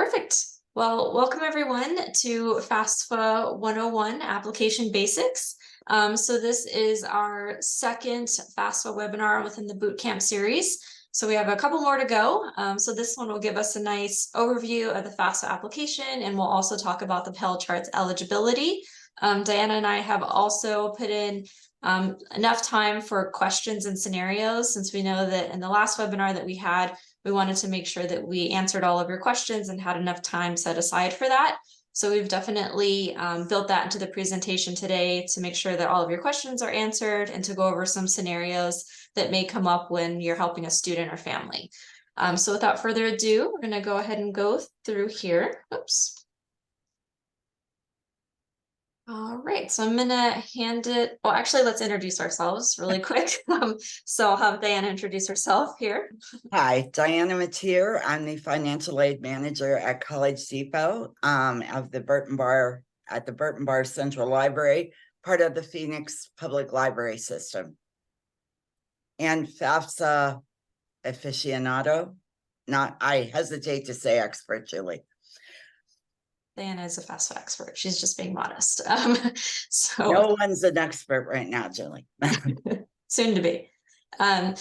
Perfect. Well, welcome everyone to FAFSA 101 Application Basics. So this is our second FAFSA webinar within the Bootcamp series. So we have a couple more to go. So this one will give us a nice overview of the FAFSA application, and we'll also talk about the Pell charts eligibility. Diana and I have also put in enough time for questions and scenarios, since we know that in the last webinar that we had, we wanted to make sure that we answered all of your questions and had enough time set aside for that. So we've definitely built that into the presentation today to make sure that all of your questions are answered and to go over some scenarios that may come up when you're helping a student or family. So without further ado, we're going to go ahead and go through here. Oops. All right, so I'm gonna hand it, well, actually, let's introduce ourselves really quick. So I'll have Diana introduce herself here. Hi, Diana Mateer. I'm the financial aid manager at College Depot of the Burton Bar at the Burton Bar Central Library, part of the Phoenix Public Library System. And FAFSA aficionado, I hesitate to say expert, Julie. Diana is a FAFSA expert. She's just being modest. No one's an expert right now, Julie. Soon to be. And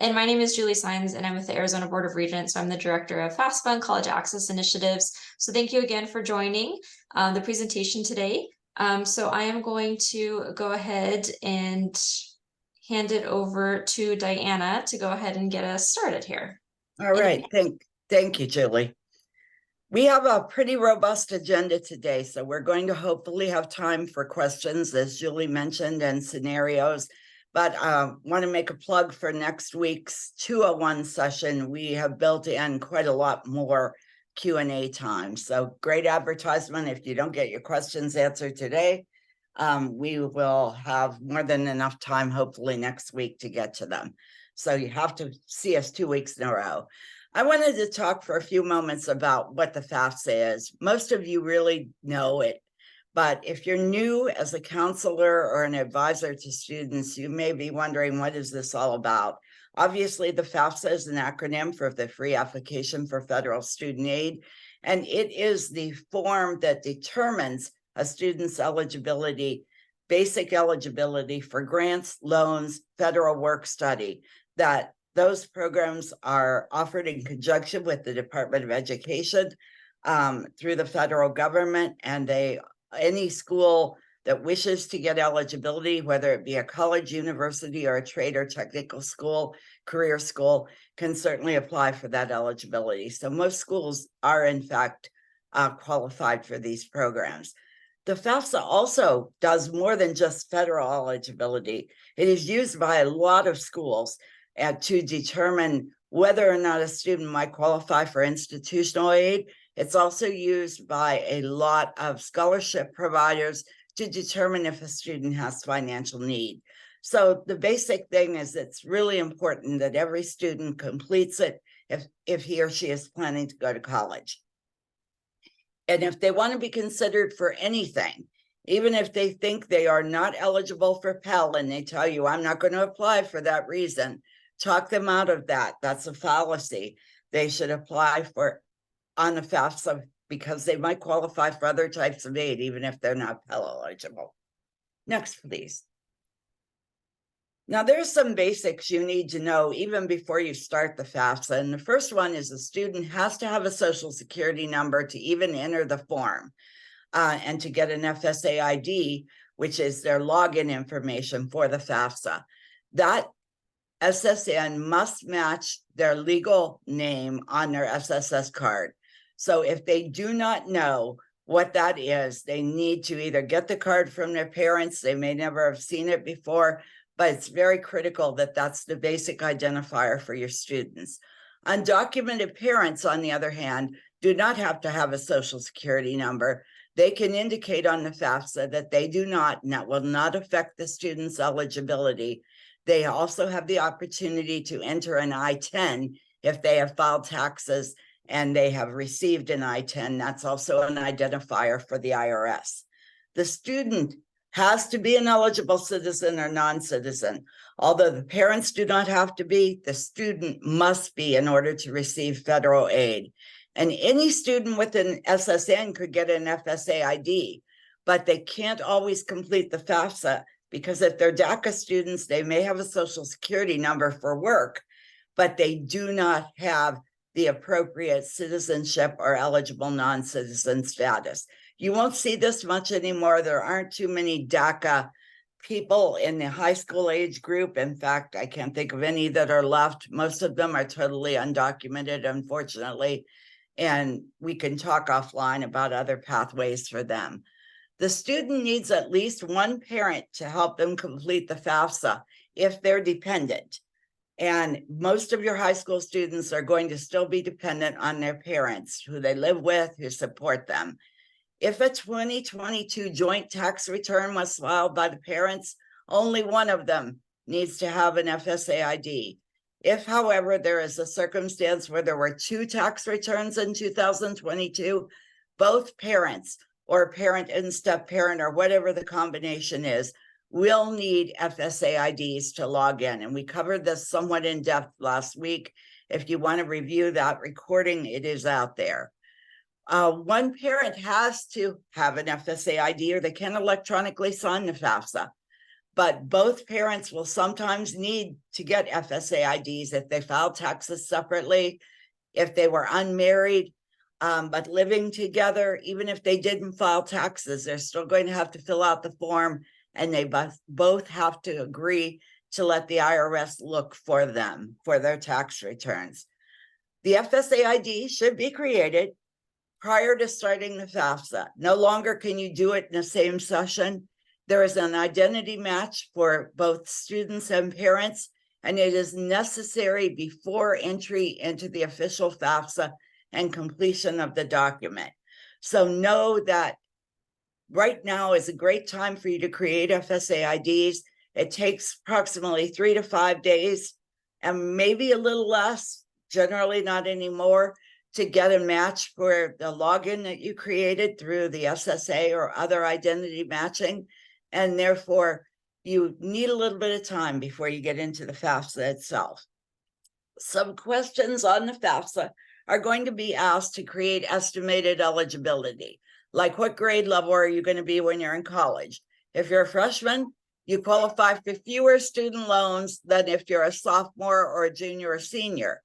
my name is Julie Sines, and I'm with the Arizona Board of Regents. So I'm the director of FAFSA and College Access Initiatives. So thank you again for joining the presentation today. So I am going to go ahead and hand it over to Diana to go ahead and get us started here. All right, thank you, Julie. We have a pretty robust agenda today, so we're going to hopefully have time for questions, as Julie mentioned, and scenarios. But want to make a plug for next week's 201 session. We have built in quite a lot more Q&A time. So great advertisement. If you don't get your questions answered today, we will have more than enough time, hopefully next week, to get to them. So you have to see us 2 weeks in a row. I wanted to talk for a few moments about what the FAFSA is. Most of you really know it, but if you're new as a counselor or an advisor to students, you may be wondering, what is this all about? Obviously, the FAFSA is an acronym for the Free Application for Federal Student Aid, and it is the form that determines a student's eligibility, basic eligibility for grants, loans, federal work study. That those programs are offered in conjunction with the Department of Education through the federal government, and any school that wishes to get eligibility, whether it be a college, university, or a trade or technical school, career school, can certainly apply for that eligibility. So most schools are, in fact, qualified for these programs. The FAFSA also does more than just federal eligibility. It is used by a lot of schools to determine whether or not a student might qualify for institutional aid. It's also used by a lot of scholarship providers to determine if a student has financial need. So the basic thing is, it's really important that every student completes it if he or she is planning to go to college. And if they want to be considered for anything, even if they think they are not eligible for Pell and they tell you, I'm not going to apply for that reason, talk them out of that. That's a fallacy. They should apply on the FAFSA because they might qualify for other types of aid, even if they're not Pell eligible. Next, please. Now, there's some basics you need to know even before you start the FAFSA. And the first one is, a student has to have a Social Security number to even enter the form and to get an FSA ID, which is their login information for the FAFSA. That SSN must match their legal name on their SSS card. So if they do not know what that is, they need to either get the card from their parents. They may never have seen it before, but it's very critical that that's the basic identifier for your students. Undocumented parents, on the other hand, do not have to have a Social Security number. They can indicate on the FAFSA that they do not, and that will not affect the student's eligibility. They also have the opportunity to enter an I-10 if they have filed taxes and they have received an I-10. That's also an identifier for the IRS. The student has to be an eligible citizen or non-citizen. Although the parents do not have to be, the student must be in order to receive federal aid. And any student with an SSN could get an FSA ID, but they can't always complete the FAFSA because if they're DACA students, they may have a social security number for work, but they do not have the appropriate citizenship or eligible non-citizen status. You won't see this much anymore. There aren't too many DACA people in the high school age group. In fact, I can't think of any that are left. Most of them are totally undocumented, unfortunately, and we can talk offline about other pathways for them. The student needs at least one parent to help them complete the FAFSA if they're dependent. And most of your high school students are going to still be dependent on their parents, who they live with, who support them. If a 2022 joint tax return was filed by the parents, only one of them needs to have an FSA ID. If, however, there is a circumstance where there were two tax returns in 2022, both parents or parent and step-parent or whatever the combination is, will need FSA IDs to log in. And we covered this somewhat in depth last week. If you want to review that recording, it is out there. One parent has to have an FSA ID or they can electronically sign the FAFSA. But both parents will sometimes need to get FSA IDs if they file taxes separately, if they were unmarried, but living together. Even if they didn't file taxes, they're still going to have to fill out the form, and they both have to agree to let the IRS look for them for their tax returns. The FSA ID should be created prior to starting the FAFSA. No longer can you do it in the same session. There is an identity match for both students and parents, and it is necessary before entry into the official FAFSA and completion of the document. So know that right now is a great time for you to create FSA IDs. It takes approximately 3 to 5 days and maybe a little less, generally not anymore, to get a match for the login that you created through the SSA or other identity matching. And therefore, you need a little bit of time before you get into the FAFSA itself. Some questions on the FAFSA are going to be asked to create estimated eligibility. Like, what grade level are you going to be when you're in college? If you're a freshman, you qualify for fewer student loans than if you're a sophomore or a junior or senior.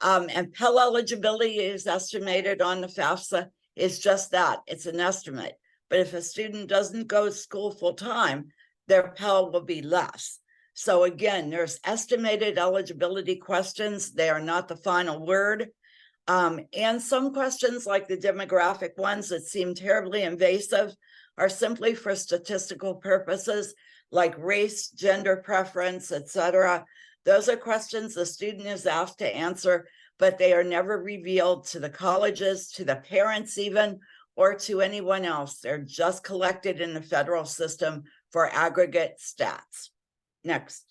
And Pell eligibility is estimated on the FAFSA. It's just that, it's an estimate. But if a student doesn't go to school full time, their Pell will be less. So again, there's estimated eligibility questions. They are not the final word. And some questions, like the demographic ones that seem terribly invasive, are simply for statistical purposes, like race, gender preference, etc. Those are questions the student is asked to answer, but they are never revealed to the colleges, to the parents even, or to anyone else. They're just collected in the federal system for aggregate stats. Next.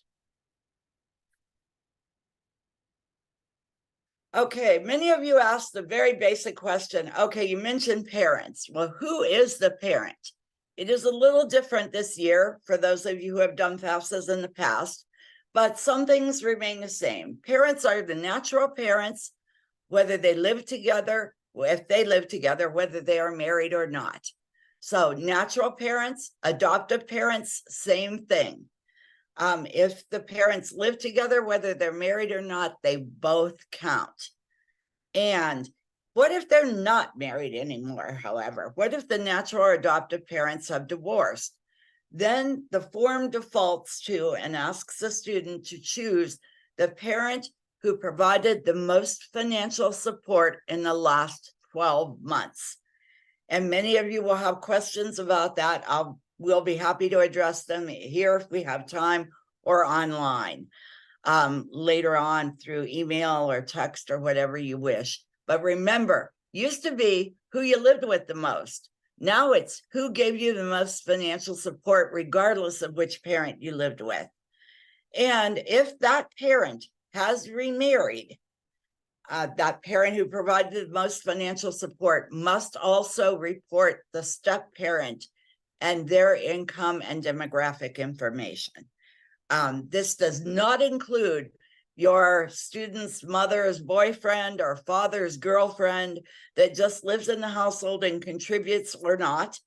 Okay, many of you asked the very basic question. Okay, you mentioned parents. Well, who is the parent? It is a little different this year for those of you who have done FAFSAs in the past, but some things remain the same. Parents are the natural parents, whether they live together, if they live together, whether they are married or not. So natural parents, adoptive parents, same thing. If the parents live together, whether they're married or not, they both count. And what if they're not married anymore, however? What if the natural or adoptive parents have divorced? Then the form defaults to and asks the student to choose the parent who provided the most financial support in the last 12 months. And many of you will have questions about that. We'll be happy to address them here if we have time, or online later on through email or text or whatever you wish. But remember, used to be who you lived with the most. Now it's who gave you the most financial support, regardless of which parent you lived with. And if that parent has remarried, that parent who provided the most financial support must also report the step parent and their income and demographic information. This does not include your student's mother's boyfriend or father's girlfriend that just lives in the household and contributes or not.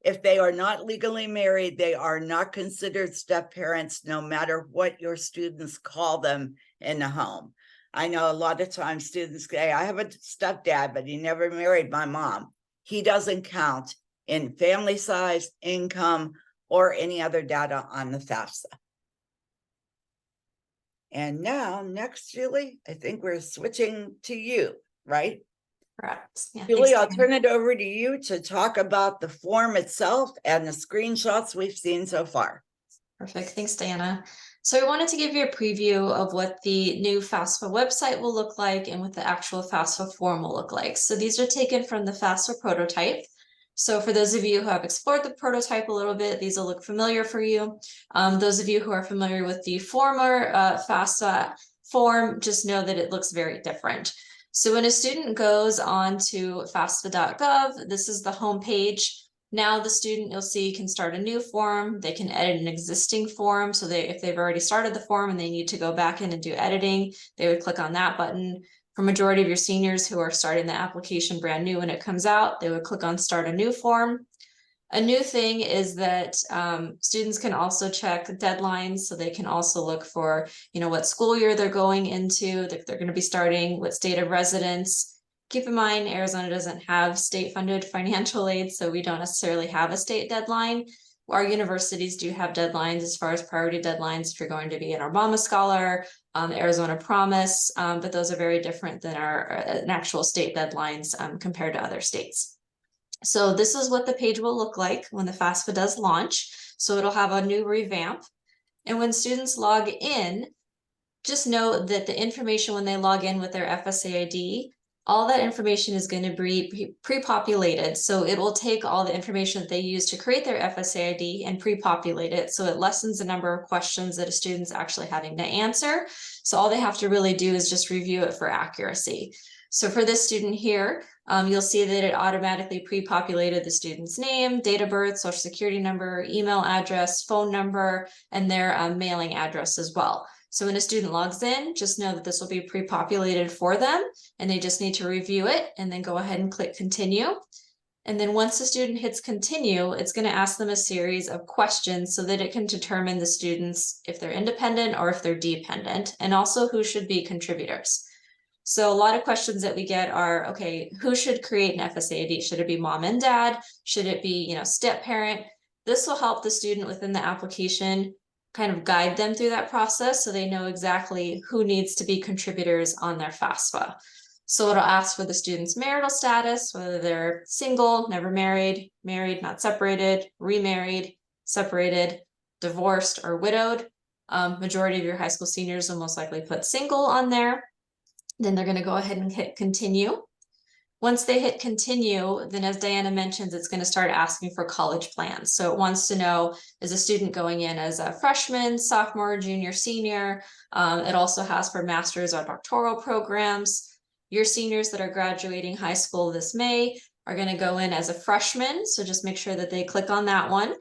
If they are not legally married, they are not considered step-parents, no matter what your students call them in the home. I know a lot of times students say, I have a stepdad, but he never married my mom. He doesn't count in family size, income, or any other data on the FAFSA. And now, next, Julie, I think we're switching to you, right? Correct. Yeah, Julie, thanks, I'll Diana. turn it over to you to talk about the form itself and the screenshots we've seen so far. Perfect. Thanks, Diana. So I wanted to give you a preview of what the new FAFSA website will look like and what the actual FAFSA form will look like. So these are taken from the FAFSA prototype. So for those of you who have explored the prototype a little bit, these will look familiar for you. Those of you who are familiar with the former FAFSA form, just know that it looks very different. So when a student goes on to FAFSA.gov, this is the home page. Now the student, you'll see, can start a new form. They can edit an existing form. So if they've already started the form and they need to go back in and do editing, they would click on that button. For majority of your seniors who are starting the application brand new when it comes out, they would click on start a new form. A new thing is that students can also check deadlines, so they can also look for, what school year they're going into, if they're going to be starting, what state of residence. Keep in mind, Arizona doesn't have state-funded financial aid, so we don't necessarily have a state deadline. Our universities do have deadlines as far as priority deadlines if you're going to be an Obama Scholar, Arizona Promise, but those are very different than our actual state deadlines compared to other states. So this is what the page will look like when the FAFSA does launch. So it'll have a new revamp. And when students log in, just know that the information when they log in with their FSA ID, all that information is going to be pre-populated. So it will take all the information that they use to create their FSA ID and pre-populate it. So it lessens the number of questions that a student's actually having to answer. So all they have to really do is just review it for accuracy. So for this student here, you'll see that it automatically pre-populated the student's name, date of birth, social security number, email address, phone number, and their mailing address as well. So when a student logs in, just know that this will be pre-populated for them, and they just need to review it and then go ahead and click continue. And then once the student hits continue, it's going to ask them a series of questions so that it can determine the students if they're independent or if they're dependent, and also who should be contributors. So a lot of questions that we get are, okay, who should create an FSA ID? Should it be mom and dad? Should it be, step parent? This will help the student within the application kind of guide them through that process so they know exactly who needs to be contributors on their FAFSA. So it'll ask for the student's marital status, whether they're single, never married, married, not separated, remarried, separated, divorced, or widowed. Majority of your high school seniors will most likely put single on there. Then they're going to go ahead and hit continue. Once they hit continue, then as Diana mentions, it's going to start asking for college plans. So it wants to know, is a student going in as a freshman, sophomore, junior, senior? It also has for master's or doctoral programs. Your seniors that are graduating high school this May are going to go in as a freshman. So just make sure that they click on that one.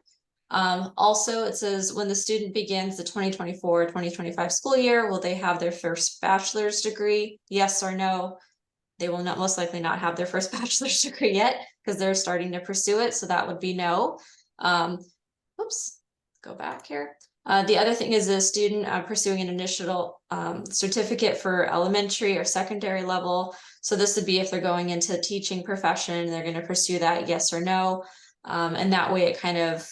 Also, it says when the student begins the 2024-2025 school year, will they have their first bachelor's degree? Yes or no? They will not most likely not have their first bachelor's degree yet because they're starting to pursue it. So that would be no. Oops, go back here. The other thing is a student pursuing an initial certificate for elementary or secondary level. So this would be if they're going into the teaching profession, they're going to pursue that, yes or no. And that way it kind of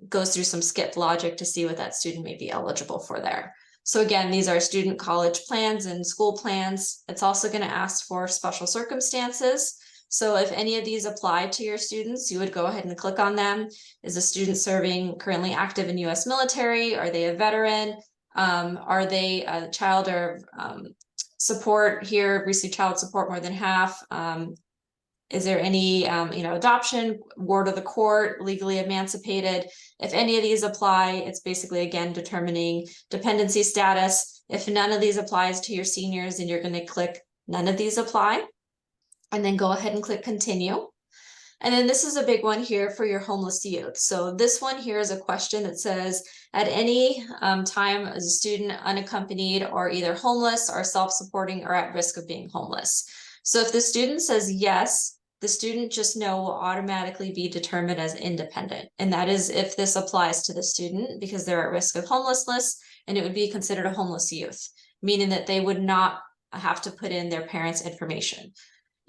goes through some skip logic to see what that student may be eligible for there. So again, these are student college plans and school plans. It's also going to ask for special circumstances. So if any of these apply to your students, you would go ahead and click on them. Is a student serving currently active in U.S. military? Are they a veteran? Are they a child or support here, receive child support more than half? Is there any, adoption, ward of the court, legally emancipated? If any of these apply, it's basically, again, determining dependency status. If none of these applies to your seniors, then you're going to click none of these apply, and then go ahead and click continue. And then this is a big one here for your homeless youth. So this one here is a question that says, at any time as a student unaccompanied or either homeless or self-supporting or at risk of being homeless. So if the student says yes, the student just know will automatically be determined as independent. And that is if this applies to the student because they're at risk of homelessness, and it would be considered a homeless youth, meaning that they would not have to put in their parents' information.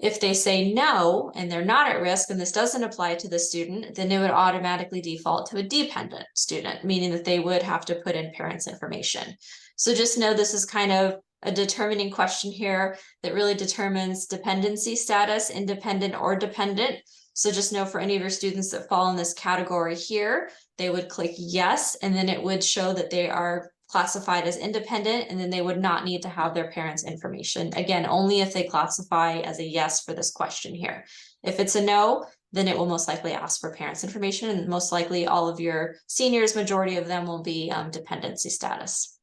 If they say no, and they're not at risk, and this doesn't apply to the student, then it would automatically default to a dependent student, meaning that they would have to put in parents' information. So just know this is kind of a determining question here that really determines dependency status, independent or dependent. So just know for any of your students that fall in this category here, they would click yes, and then it would show that they are classified as independent, and then they would not need to have their parents' information. Again, only if they classify as a yes for this question here. If it's a no, then it will most likely ask for parents' information, and most likely all of your seniors, majority of them will be dependent status.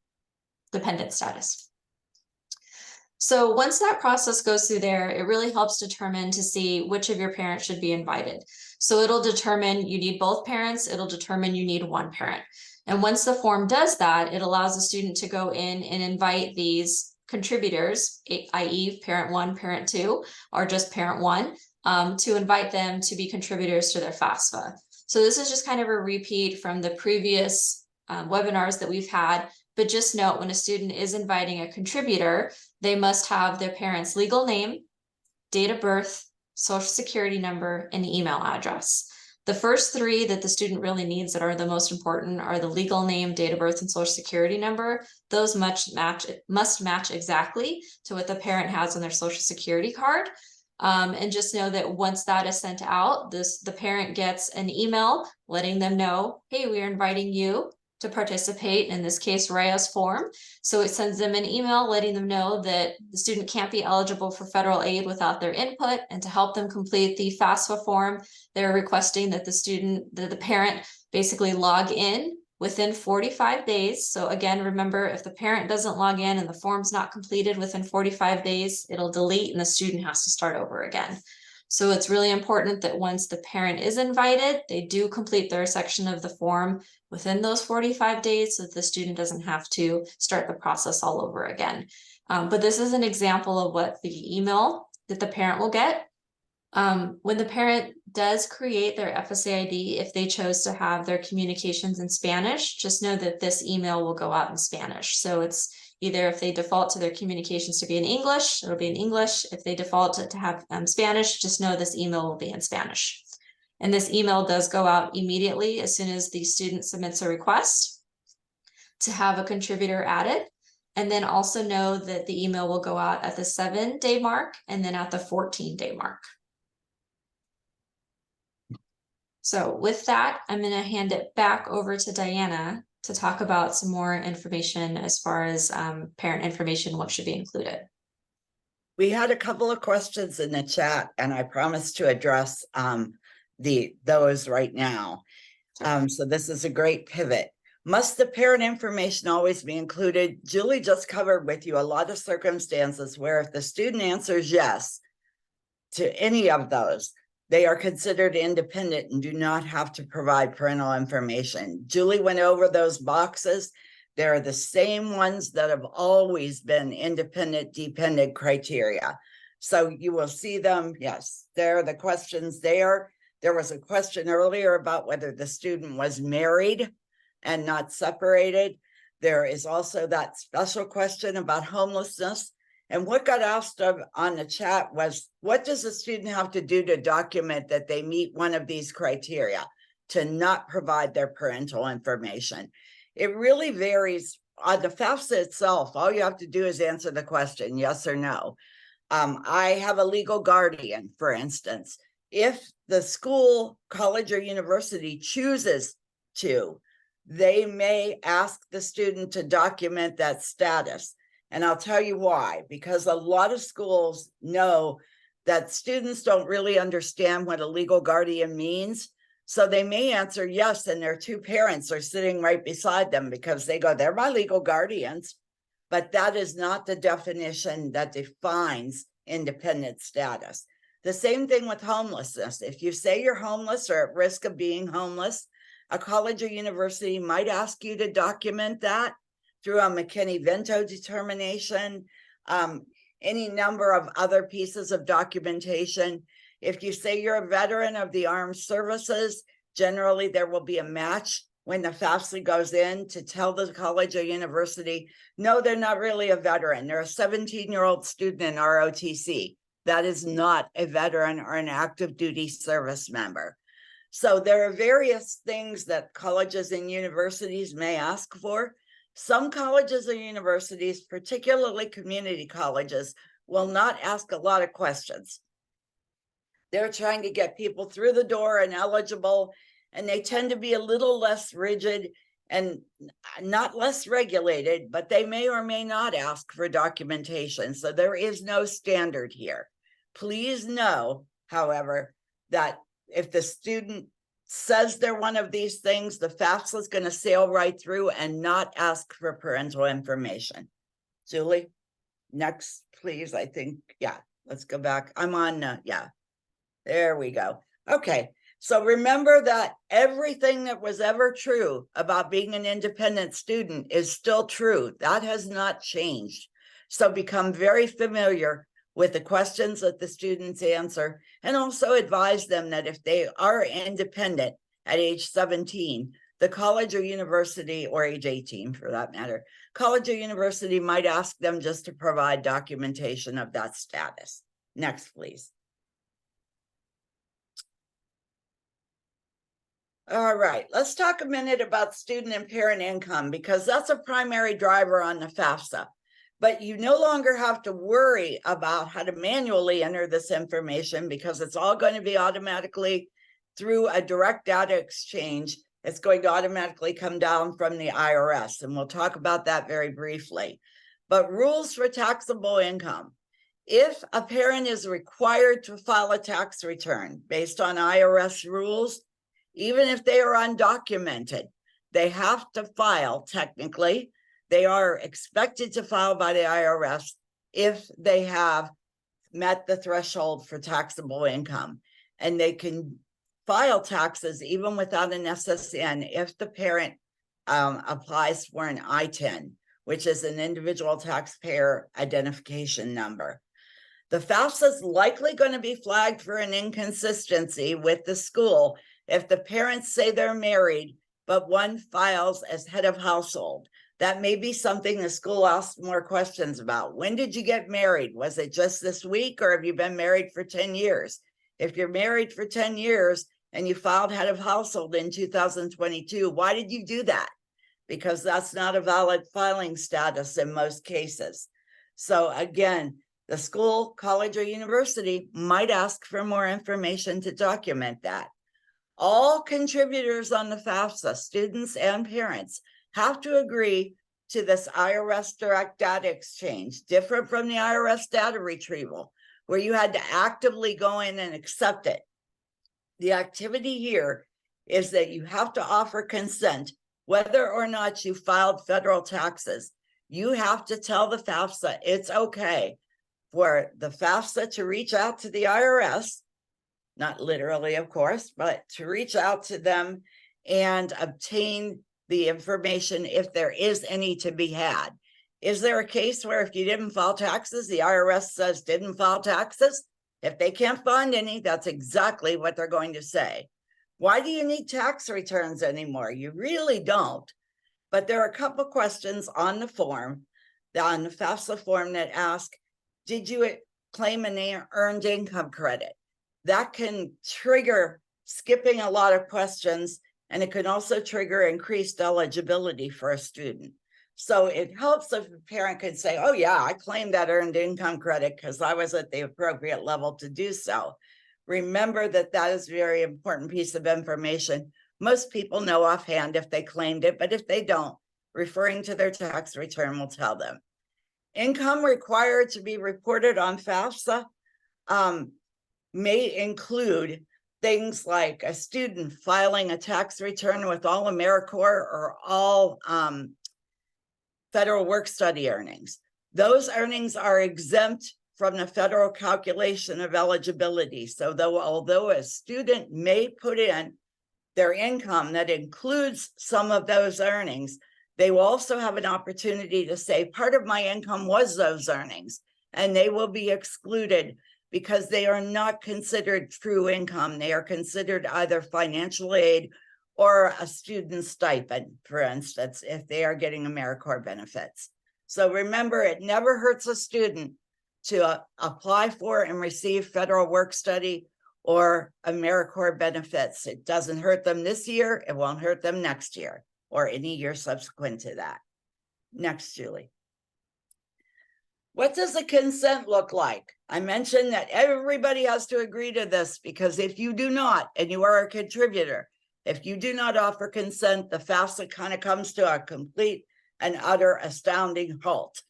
So once that process goes through there, it really helps determine to see which of your parents should be invited. So it'll determine you need both parents, it'll determine you need one parent. And once the form does that, it allows the student to go in and invite these contributors, i.e. parent one, parent two, or just parent one, to invite them to be contributors to their FAFSA. So this is just kind of a repeat from the previous webinars that we've had, but just note when a student is inviting a contributor, they must have their parents' legal name, date of birth, social security number, and email address. The first three that the student really needs that are the most important are the legal name, date of birth, and social security number. Those must match exactly to what the parent has on their social security card. And just know that once that is sent out, the parent gets an email letting them know, hey, we are inviting you to participate in this case Raya's form. So it sends them an email letting them know that the student can't be eligible for federal aid without their input, and to help them complete the FAFSA form, they're requesting that the parent basically log in within 45 days. So again, remember, if the parent doesn't log in and the form's not completed within 45 days, it'll delete and the student has to start over again. So it's really important that once the parent is invited, they do complete their section of the form within those 45 days so that the student doesn't have to start the process all over again. But this is an example of what the email that the parent will get. When the parent does create their FSA ID, if they chose to have their communications in Spanish, just know that this email will go out in Spanish. So it's either if they default to their communications to be in English, it'll be in English. If they default to have Spanish, just know this email will be in Spanish. And this email does go out immediately as soon as the student submits a request to have a contributor added. And then also know that the email will go out at the 7-day mark and then at the 14-day mark. So with that, I'm going to hand it back over to Diana to talk about some more information as far as parent information, what should be included. We had a couple of questions in the chat, and I promised to address those right now. So this is a great pivot. Must the parent information always be included? Julie just covered with you a lot of circumstances where if the student answers yes to any of those, they are considered independent and do not have to provide parental information. Julie went over those boxes. They're the same ones that have always been independent, dependent criteria. So you will see them. Yes, there are the questions there. There was a question earlier about whether the student was married and not separated. There is also that special question about homelessness. And what got asked on the chat was, what does a student have to do to document that they meet one of these criteria to not provide their parental information? It really varies. On the FAFSA itself, all you have to do is answer the question, yes or no. I have a legal guardian, for instance. If the school, college, or university chooses to, they may ask the student to document that status. And I'll tell you why, because a lot of schools know that students don't really understand what a legal guardian means. So they may answer yes, and their two parents are sitting right beside them because they go, they're my legal guardians. But that is not the definition that defines independent status. The same thing with homelessness. If you say you're homeless or at risk of being homeless, a college or university might ask you to document that through a McKinney-Vento determination, any number of other pieces of documentation. If you say you're a veteran of the armed services, generally there will be a match when the FAFSA goes in to tell the college or university, no, they're not really a veteran. They're a 17-year-old student in ROTC. That is not a veteran or an active duty service member. So there are various things that colleges and universities may ask for. Some colleges and universities, particularly community colleges, will not ask a lot of questions. They're trying to get people through the door and eligible, and they tend to be a little less rigid and not less regulated, but they may or may not ask for documentation. So there is no standard here. Please know, however, that if the student says they're one of these things, the FAFSA is going to sail right through and not ask for parental information. Julie, next, please. I think, yeah, let's go back. I'm on, yeah, there we go. Okay, so remember that everything that was ever true about being an independent student is still true. That has not changed. So become very familiar with the questions that the students answer, and also advise them that if they are independent at age 17, the college or university, or age 18 for that matter, college or university might ask them just to provide documentation of that status. Next, please. All right, let's talk a minute about student and parent income, because that's a primary driver on the FAFSA. But you no longer have to worry about how to manually enter this information, because it's all going to be automatically through a direct data exchange. It's going to automatically come down from the IRS, and we'll talk about that very briefly. But rules for taxable income. If a parent is required to file a tax return based on IRS rules, even if they are undocumented, they have to file technically. They are expected to file by the IRS if they have met the threshold for taxable income. And they can file taxes even without an SSN if the parent applies for an I-10, which is an individual taxpayer identification number. The FAFSA is likely going to be flagged for an inconsistency with the school if the parents say they're married, but one files as head of household. That may be something the school asks more questions about. When did you get married? Was it just this week, or have you been married for 10 years? If you're married for 10 years and you filed head of household in 2022, why did you do that? Because that's not a valid filing status in most cases. So again, the school, college, or university might ask for more information to document that. All contributors on the FAFSA, students and parents, have to agree to this IRS direct data exchange, different from the IRS data retrieval, where you had to actively go in and accept it. The activity here is that you have to offer consent, whether or not you filed federal taxes. You have to tell the FAFSA it's okay for the FAFSA to reach out to the IRS, not literally, of course, but to reach out to them and obtain the information if there is any to be had. Is there a case where if you didn't file taxes, the IRS says didn't file taxes? If they can't find any, that's exactly what they're going to say. Why do you need tax returns anymore? You really don't. But there are a couple of questions on the form, on the FAFSA form, that ask, did you claim an earned income credit? That can trigger skipping a lot of questions, and it can also trigger increased eligibility for a student. So it helps if a parent can say, oh yeah, I claimed that earned income credit because I was at the appropriate level to do so. Remember that that is a very important piece of information. Most people know offhand if they claimed it, but if they don't, referring to their tax return will tell them. Income required to be reported on FAFSA may include things like a student filing a tax return with all AmeriCorps or all federal work study earnings. Those earnings are exempt from the federal calculation of eligibility. So although a student may put in their income that includes some of those earnings, they will also have an opportunity to say part of my income was those earnings, and they will be excluded because they are not considered true income. They are considered either financial aid or a student stipend, for instance, if they are getting AmeriCorps benefits. So remember, it never hurts a student to apply for and receive federal work study or AmeriCorps benefits. It doesn't hurt them this year. It won't hurt them next year or any year subsequent to that. Next, Julie. What does the consent look like? I mentioned that everybody has to agree to this, because if you do not, and you are a contributor, if you do not offer consent, the FAFSA kind of comes to a complete and utter astounding halt,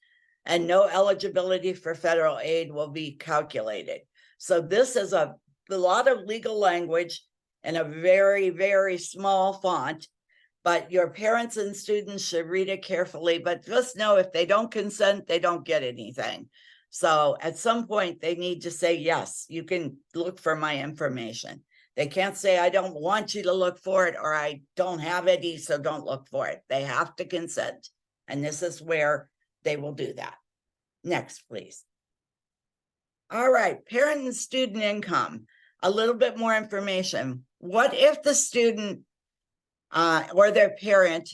and no eligibility for federal aid will be calculated. So this is a lot of legal language in a very, very small font, but your parents and students should read it carefully. But just know, if they don't consent, they don't get anything. So at some point they need to say, yes, you can look for my information. They can't say, I don't want you to look for it, or I don't have any, so don't look for it. They have to consent. And this is where they will do that. Next, please. All right, parent and student income. A little bit more information. What if the student or their parent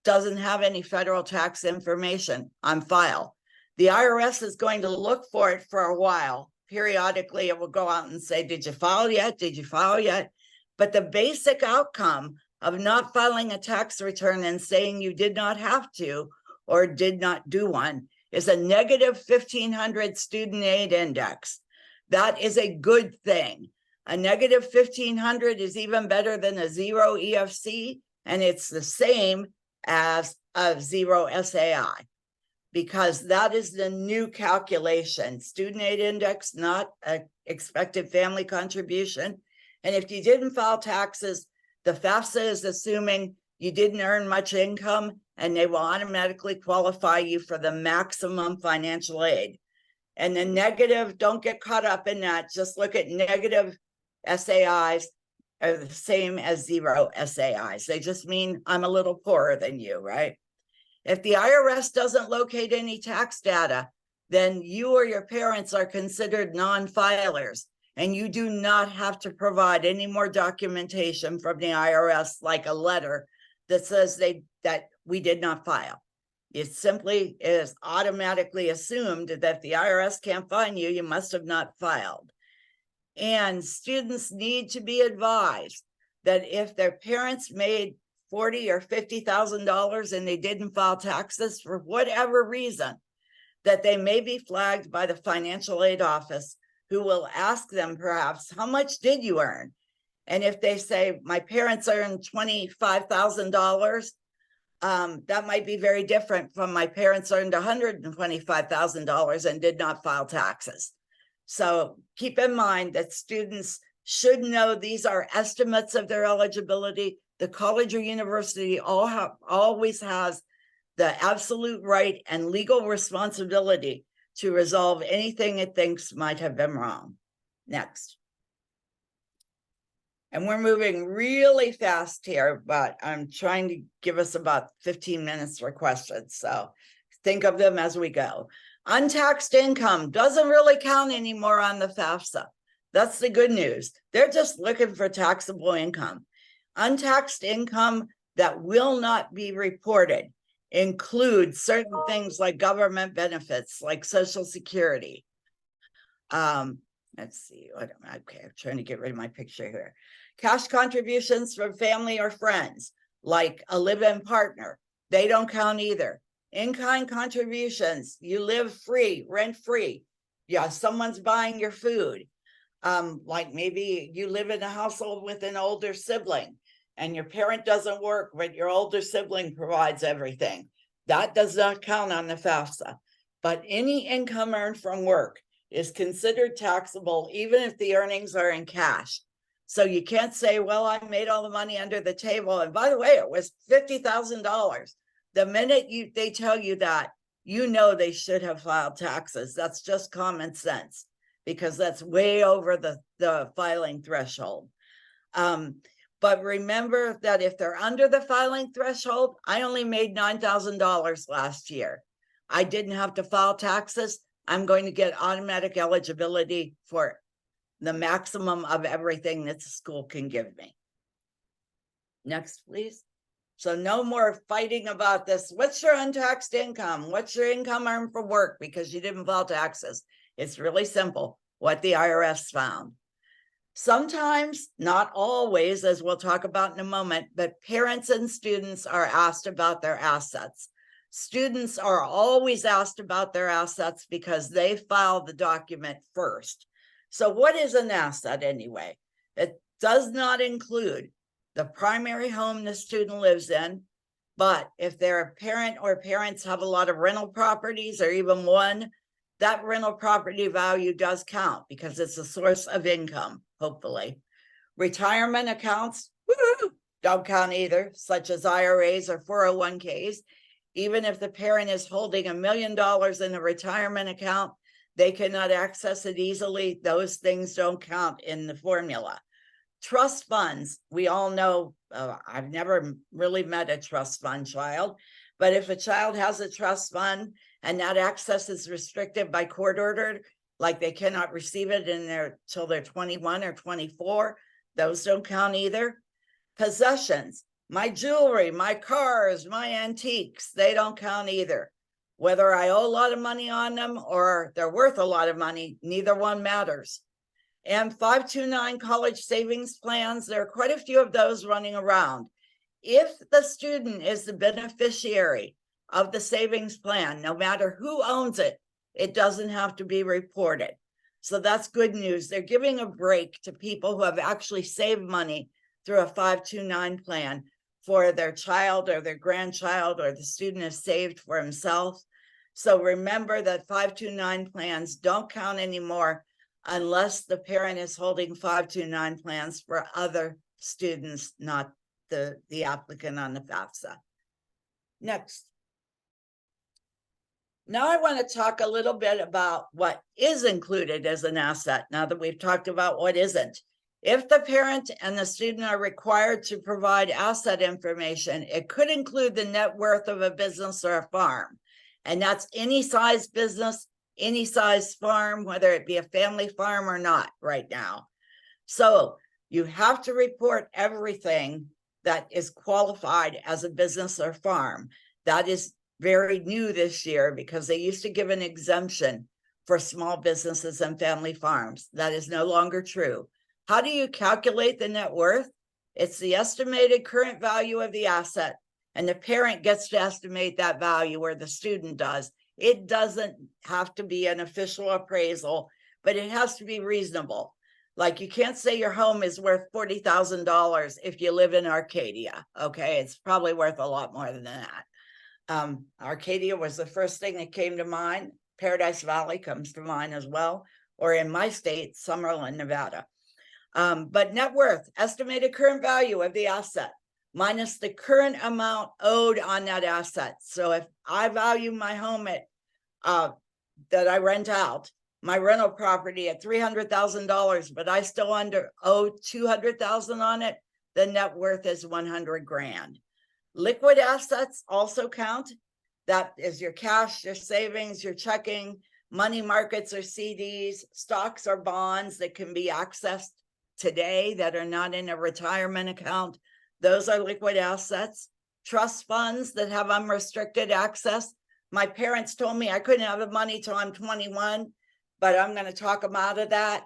doesn't have any federal tax information on file? The IRS is going to look for it for a while. Periodically, it will go out and say, did you file yet? Did you file yet? But the basic outcome of not filing a tax return and saying you did not have to or did not do one is a negative 1,500 student aid index. That is a good thing. A negative 1,500 is even better than a 0 EFC, and it's the same as a 0 SAI, because that is the new calculation. Student aid index, not an expected family contribution. And if you didn't file taxes, the FAFSA is assuming you didn't earn much income, and they will automatically qualify you for the maximum financial aid. And the negative, don't get caught up in that. Just look at negative SAIs are the same as 0 SAIs. They just mean I'm a little poorer than you, right? If the IRS doesn't locate any tax data, then you or your parents are considered non-filers, and you do not have to provide any more documentation from the IRS, like a letter that says that we did not file. It simply is automatically assumed that if the IRS can't find you, you must have not filed. And students need to be advised that if their parents made $40,000 or $50,000 and they didn't file taxes for whatever reason, that they may be flagged by the financial aid office, who will ask them perhaps, how much did you earn? And if they say, my parents earned $25,000, that might be very different from my parents earned $125,000 and did not file taxes. So keep in mind that students should know these are estimates of their eligibility. The college or university always has the absolute right and legal responsibility to resolve anything it thinks might have been wrong. Next. And we're moving really fast here, but I'm trying to give us about 15 minutes for questions. So think of them as we go. Untaxed income doesn't really count anymore on the FAFSA. That's the good news. They're just looking for taxable income. Untaxed income that will not be reported includes certain things like government benefits, like Social Security. Let's see. Okay, I'm trying to get rid of my picture here. Cash contributions from family or friends, like a live-in partner, they don't count either. In-kind contributions, you live free, rent-free. Yeah, someone's buying your food. Like maybe you live in a household with an older sibling and your parent doesn't work, but your older sibling provides everything. That does not count on the FAFSA. But any income earned from work is considered taxable, even if the earnings are in cash. So you can't say, well, I made all the money under the table. And by the way, it was $50,000. The minute they tell you that, you know they should have filed taxes. That's just common sense, because that's way over the filing threshold. But remember that if they're under the filing threshold, I only made $9,000 last year. I didn't have to file taxes. I'm going to get automatic eligibility for the maximum of everything that the school can give me. Next, please. So no more fighting about this. What's your untaxed income? What's your income earned from work because you didn't file taxes? It's really simple, what the IRS found. Sometimes, not always, as we'll talk about in a moment, but parents and students are asked about their assets. Students are always asked about their assets because they file the document first. So what is an asset anyway? It does not include the primary home the student lives in, but if they're a parent or parents have a lot of rental properties or even one, that rental property value does count because it's a source of income, hopefully. Retirement accounts, don't count either, such as IRAs or 401ks. Even if the parent is holding $1 million in a retirement account, they cannot access it easily. Those things don't count in the formula. Trust funds, we all know, I've never really met a trust fund child, but if a child has a trust fund and that access is restricted by court order, like they cannot receive it till they're 21 or 24, those don't count either. Possessions, my jewelry, my cars, my antiques, they don't count either. Whether I owe a lot of money on them or they're worth a lot of money, neither one matters. And 529 college savings plans, there are quite a few of those running around. If the student is the beneficiary of the savings plan, no matter who owns it, it doesn't have to be reported. So that's good news. They're giving a break to people who have actually saved money through a 529 plan for their child or their grandchild, or the student has saved for himself. So remember that 529 plans don't count anymore unless the parent is holding 529 plans for other students, not the applicant on the FAFSA. Next. Now I want to talk a little bit about what is included as an asset, now that we've talked about what isn't. If the parent and the student are required to provide asset information, it could include the net worth of a business or a farm. And that's any size business, any size farm, whether it be a family farm or not right now. So you have to report everything that is qualified as a business or farm. That is very new this year because they used to give an exemption for small businesses and family farms. That is no longer true. How do you calculate the net worth? It's the estimated current value of the asset, and the parent gets to estimate that value, or the student does. It doesn't have to be an official appraisal, but it has to be reasonable. Like, you can't say your home is worth $40,000 if you live in Arcadia. Okay, it's probably worth a lot more than that. Arcadia was the first thing that came to mind. Paradise Valley comes to mind as well, or in my state, Summerlin, Nevada. But net worth, estimated current value of the asset minus the current amount owed on that asset. So if I value my home at that I rent out, my rental property at $300,000, but I still owe $200,000 on it, the net worth is 100 grand. Liquid assets also count. That is your cash, your savings, your checking, money markets or CDs, stocks or bonds that can be accessed today that are not in a retirement account. Those are liquid assets. Trust funds that have unrestricted access. My parents told me I couldn't have the money till I'm 21, but I'm going to talk them out of that.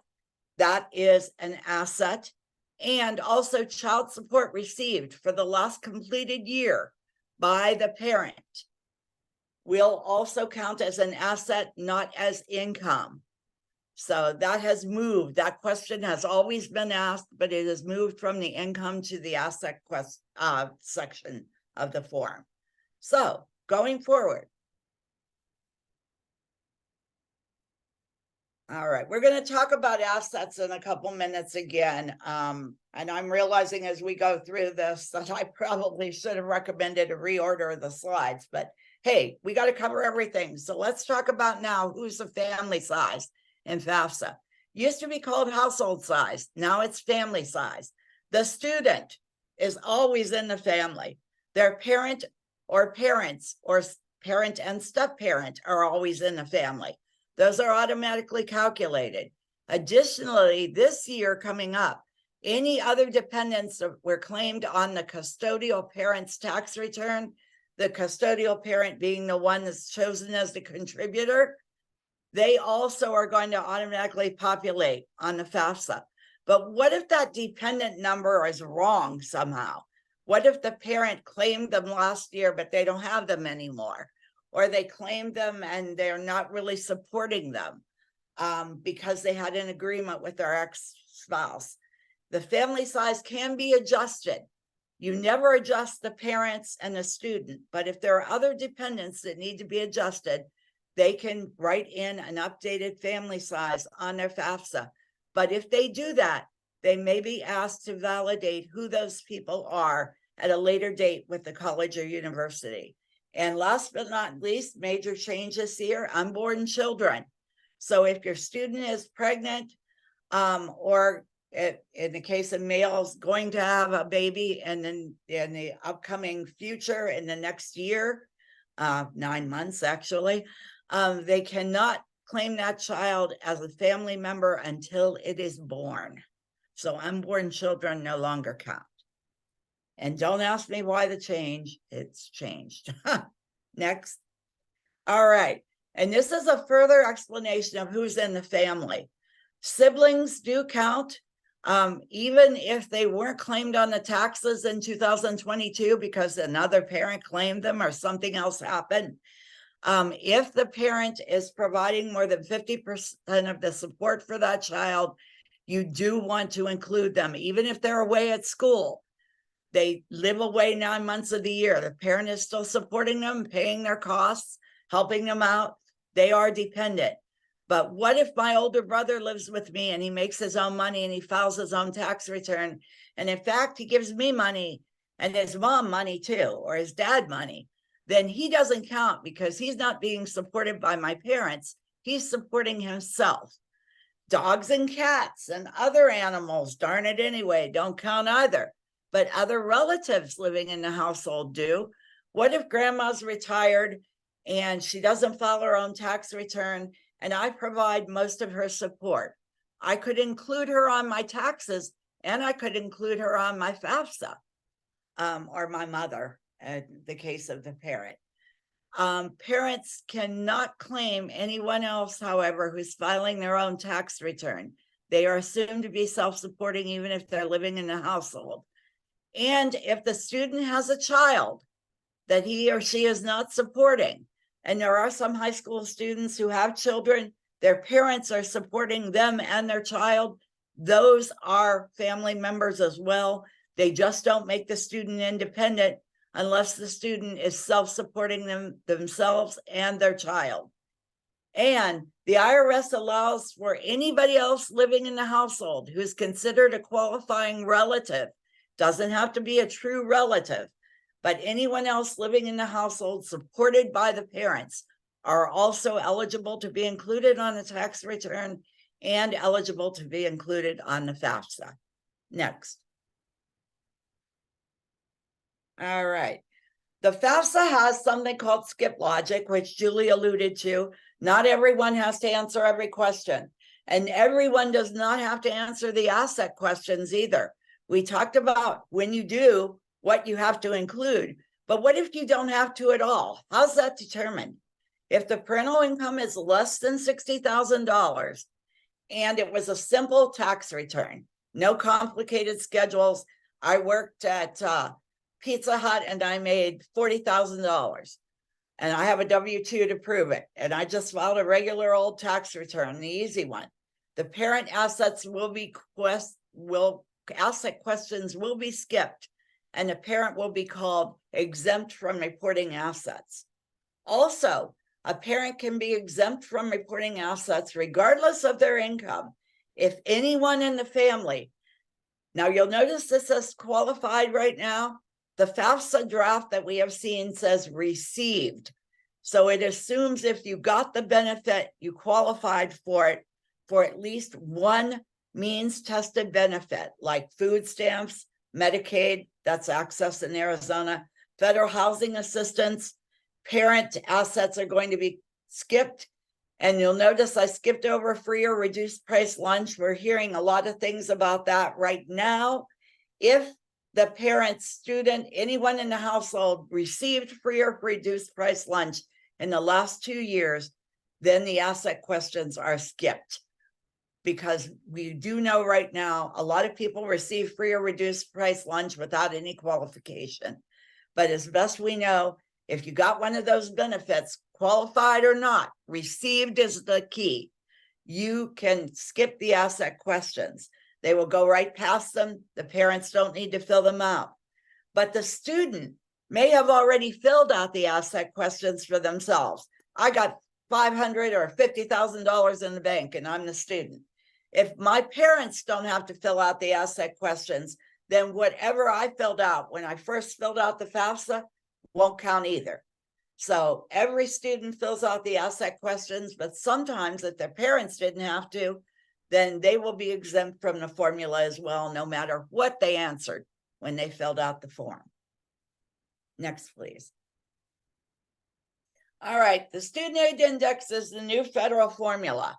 That is an asset. And also child support received for the last completed year by the parent will also count as an asset, not as income. So that has moved. That question has always been asked, but it has moved from the income to the asset section of the form. So going forward. All right, we're going to talk about assets in a couple minutes again. And I'm realizing as we go through this that I probably should have recommended a reorder of the slides, but hey, we got to cover everything. So let's talk about now who's the family size in FAFSA. Used to be called household size. Now it's family size. The student is always in the family. Their parent or parents or parent and step-parent are always in the family. Those are automatically calculated. Additionally, this year coming up, any other dependents that were claimed on the custodial parent's tax return, the custodial parent being the one that's chosen as the contributor, they also are going to automatically populate on the FAFSA. But what if that dependent number is wrong somehow? What if the parent claimed them last year, but they don't have them anymore? Or they claimed them and they're not really supporting them because they had an agreement with their ex-spouse. The family size can be adjusted. You never adjust the parents and the student, but if there are other dependents that need to be adjusted, they can write in an updated family size on their FAFSA. But if they do that, they may be asked to validate who those people are at a later date with the college or university. And last but not least, major changes here, unborn children. So if your student is pregnant or in the case of males going to have a baby and then in the upcoming future in the next year, 9 months actually, they cannot claim that child as a family member until it is born. So unborn children no longer count. And don't ask me why the change, it's changed. Next. All right. And this is a further explanation of who's in the family. Siblings do count, even if they weren't claimed on the taxes in 2022 because another parent claimed them or something else happened. If the parent is providing more than 50% of the support for that child, you do want to include them, even if they're away at school. They live away 9 months of the year. The parent is still supporting them, paying their costs, helping them out. They are dependent. But what if my older brother lives with me and he makes his own money and he files his own tax return? And in fact, he gives me money and his mom money too, or his dad money. Then he doesn't count because he's not being supported by my parents. He's supporting himself. Dogs and cats and other animals, darn it anyway, don't count either. But other relatives living in the household do. What if grandma's retired and she doesn't file her own tax return and I provide most of her support? I could include her on my taxes and I could include her on my FAFSA or my mother in the case of the parent. Parents cannot claim anyone else, however, who's filing their own tax return. They are assumed to be self-supporting even if they're living in the household. And if the student has a child that he or she is not supporting, and there are some high school students who have children, their parents are supporting them and their child, those are family members as well. They just don't make the student independent unless the student is self-supporting themselves and their child. And the IRS allows for anybody else living in the household who's considered a qualifying relative. Doesn't have to be a true relative, but anyone else living in the household supported by the parents are also eligible to be included on the tax return and eligible to be included on the FAFSA. Next. All right. The FAFSA has something called skip logic, which Julie alluded to. Not everyone has to answer every question, and everyone does not have to answer the asset questions either. We talked about when you do, what you have to include, but what if you don't have to at all? How's that determined? If the parental income is less than $60,000 and it was a simple tax return, no complicated schedules. I worked at Pizza Hut and I made $40,000 and I have a W-2 to prove it. And I just filed a regular old tax return, the easy one. The parent assets asset questions will be skipped and the parent will be called exempt from reporting assets. Also, a parent can be exempt from reporting assets regardless of their income if anyone in the family. Now you'll notice this says qualified right now. The FAFSA draft that we have seen says received. So it assumes if you got the benefit, you qualified for it for at least one means tested benefit, like food stamps, Medicaid, that's access in Arizona, federal housing assistance, parent assets are going to be skipped. And you'll notice I skipped over free or reduced price lunch. We're hearing a lot of things about that right now. If the parent, student, anyone in the household received free or reduced price lunch in the last 2 years, then the asset questions are skipped. Because we do know right now, a lot of people receive free or reduced price lunch without any qualification. But as best we know, if you got one of those benefits, qualified or not, received is the key. You can skip the asset questions. They will go right past them. The parents don't need to fill them out. But the student may have already filled out the asset questions for themselves. I got $500 or $50,000 in the bank and I'm the student. If my parents don't have to fill out the asset questions, then whatever I filled out when I first filled out the FAFSA won't count either. So every student fills out the asset questions, but sometimes if their parents didn't have to, then they will be exempt from the formula as well, no matter what they answered when they filled out the form. Next, please. All right, the student aid index is the new federal formula.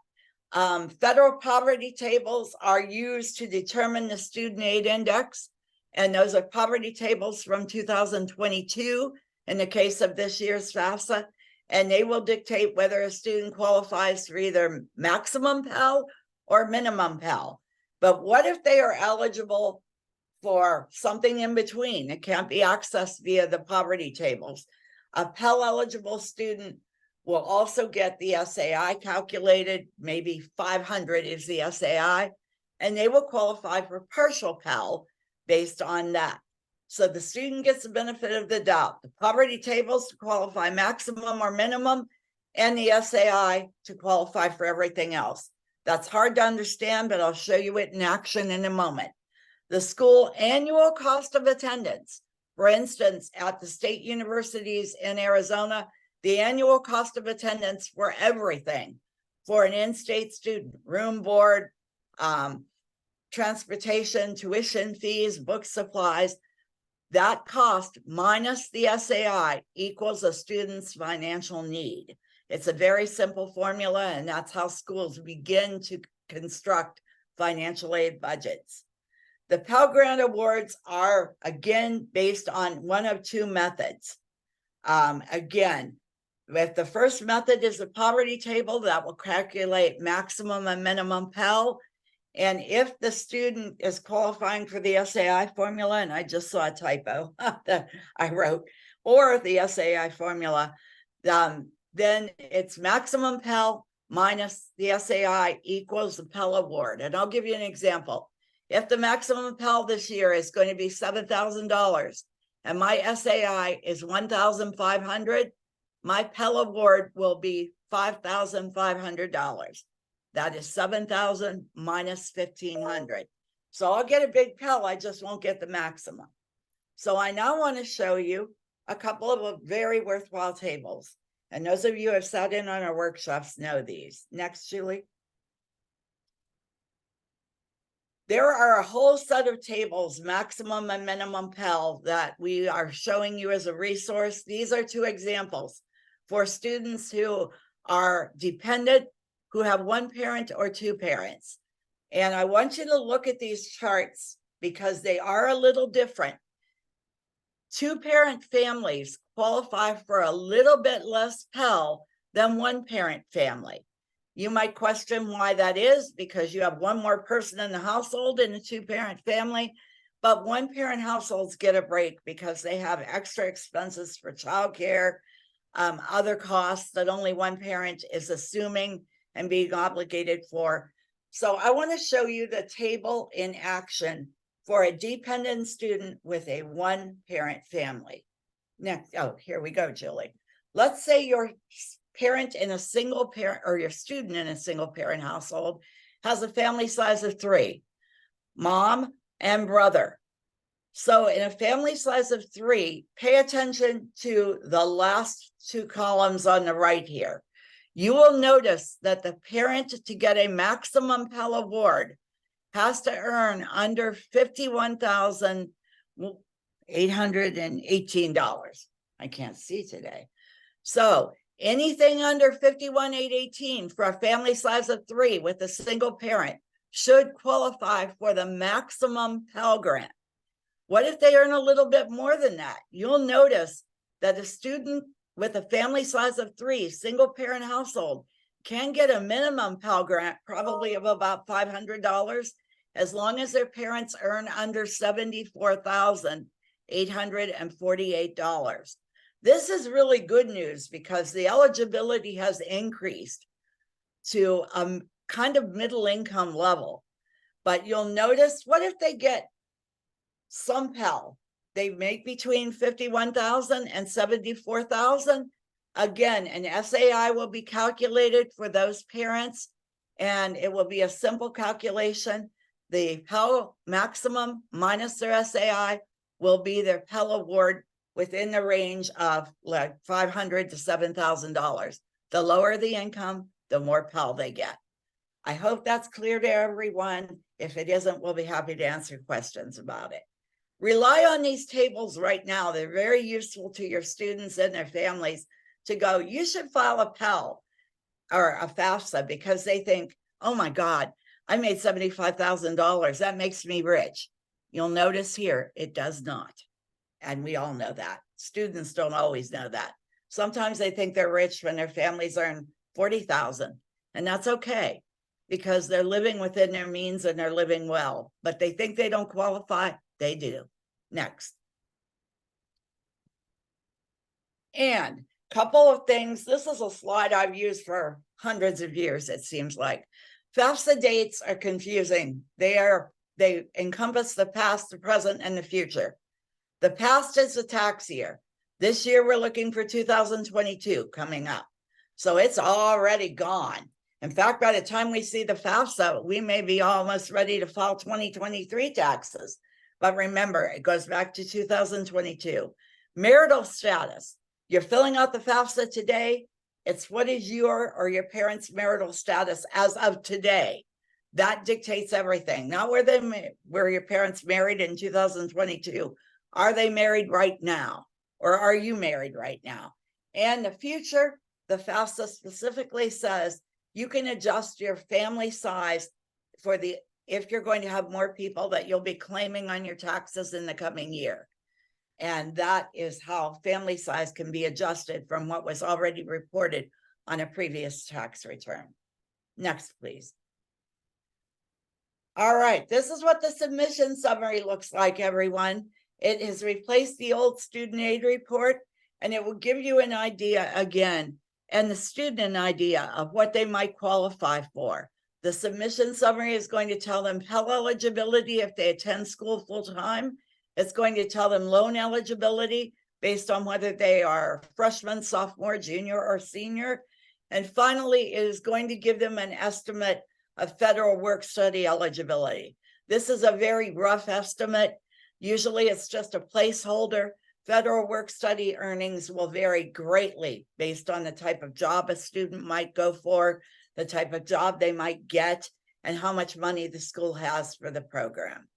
Federal poverty tables are used to determine the student aid index, and those are poverty tables from 2022 in the case of this year's FAFSA, and they will dictate whether a student qualifies for either maximum Pell or minimum Pell. But what if they are eligible for something in between? It can't be accessed via the poverty tables. A Pell eligible student will also get the SAI calculated, maybe 500 is the SAI, and they will qualify for partial Pell based on that. So the student gets the benefit of the doubt. The poverty tables to qualify maximum or minimum, and the SAI to qualify for everything else. That's hard to understand, but I'll show you it in action in a moment. The school annual cost of attendance, for instance, at the state universities in Arizona, the annual cost of attendance for everything, for an in-state student, room, board, transportation, tuition fees, book supplies, that cost minus the SAI equals a student's financial need. It's a very simple formula, and that's how schools begin to construct financial aid budgets. The Pell Grant Awards are, again, based on one of two methods. Again, if the first method is the poverty table, that will calculate maximum and minimum Pell. And if the student is qualifying for the SAI formula, and I just saw a typo that I wrote, or the SAI formula, then it's maximum Pell minus the SAI equals the Pell Award. And I'll give you an example. If the maximum Pell this year is going to be $7,000 and my SAI is $1,500, my Pell Award will be $5,500. That is $7,000 minus $1,500. So I'll get a big Pell, I just won't get the maximum. So I now want to show you a couple of very worthwhile tables. And those of you who have sat in on our workshops know these. Next, Julie. There are a whole set of tables, maximum and minimum Pell, that we are showing you as a resource. These are two examples for students who are dependent, who have one parent or two parents. And I want you to look at these charts because they are a little different. Two-parent families qualify for a little bit less Pell than one-parent family. You might question why that is, because you have one more person in the household in a two-parent family, but one-parent households get a break because they have extra expenses for childcare, other costs that only one parent is assuming and being obligated for. So I want to show you the table in action for a dependent student with a one-parent family. Next, oh, here we go, Julie. Let's say your parent in a single parent, or your student in a single parent household has a family size of 3, mom and brother. So in a family size of 3, pay attention to the last 2 columns on the right here. You will notice that the parent, to get a maximum Pell award, has to earn under $51,818. I can't see today. So anything under $51,818 for a family size of 3 with a single parent should qualify for the maximum Pell Grant. What if they earn a little bit more than that? You'll notice that a student with a family size of 3, single parent household, can get a minimum Pell Grant, probably of about $500, as long as their parents earn under $74,848. This is really good news because the eligibility has increased to a kind of middle income level. But you'll notice, what if they get some Pell? They make between $51,000 and $74,000. Again, an SAI will be calculated for those parents, and it will be a simple calculation. The Pell maximum minus their SAI will be their Pell award within the range of like $500 to $7,000. The lower the income, the more Pell they get. I hope that's clear to everyone. If it isn't, we'll be happy to answer questions about it. Rely on these tables right now. They're very useful to your students and their families to go, you should file a Pell or a FAFSA, because they think, oh my God, I made $75,000. That makes me rich. You'll notice here, it does not. And we all know that. Students don't always know that. Sometimes they think they're rich when their families earn $40,000, and that's okay, because they're living within their means and they're living well, but they think they don't qualify. They do. Next. And a couple of things. This is a slide I've used for hundreds of years, it seems like. FAFSA dates are confusing. They encompass the past, the present, and the future. The past is the tax year. This year, we're looking for 2022 coming up. So it's already gone. In fact, by the time we see the FAFSA, we may be almost ready to file 2023 taxes. But remember, it goes back to 2022. Marital status. You're filling out the FAFSA today. It's what is your or your parents' marital status as of today. That dictates everything. Not were your parents married in 2022. Are they married right now? Or are you married right now? And the future, the FAFSA specifically says you can adjust your family size for if you're going to have more people that you'll be claiming on your taxes in the coming year. And that is how family size can be adjusted from what was already reported on a previous tax return. Next, please. All right, this is what the submission summary looks like, everyone. It has replaced the old student aid report, and it will give you an idea again, and the student an idea of what they might qualify for. The submission summary is going to tell them Pell eligibility if they attend school full-time. It's going to tell them loan eligibility based on whether they are freshman, sophomore, junior, or senior. And finally, it is going to give them an estimate of federal work-study eligibility. This is a very rough estimate. Usually it's just a placeholder. Federal work-study earnings will vary greatly based on the type of job a student might go for, the type of job they might get, and how much money the school has for the program.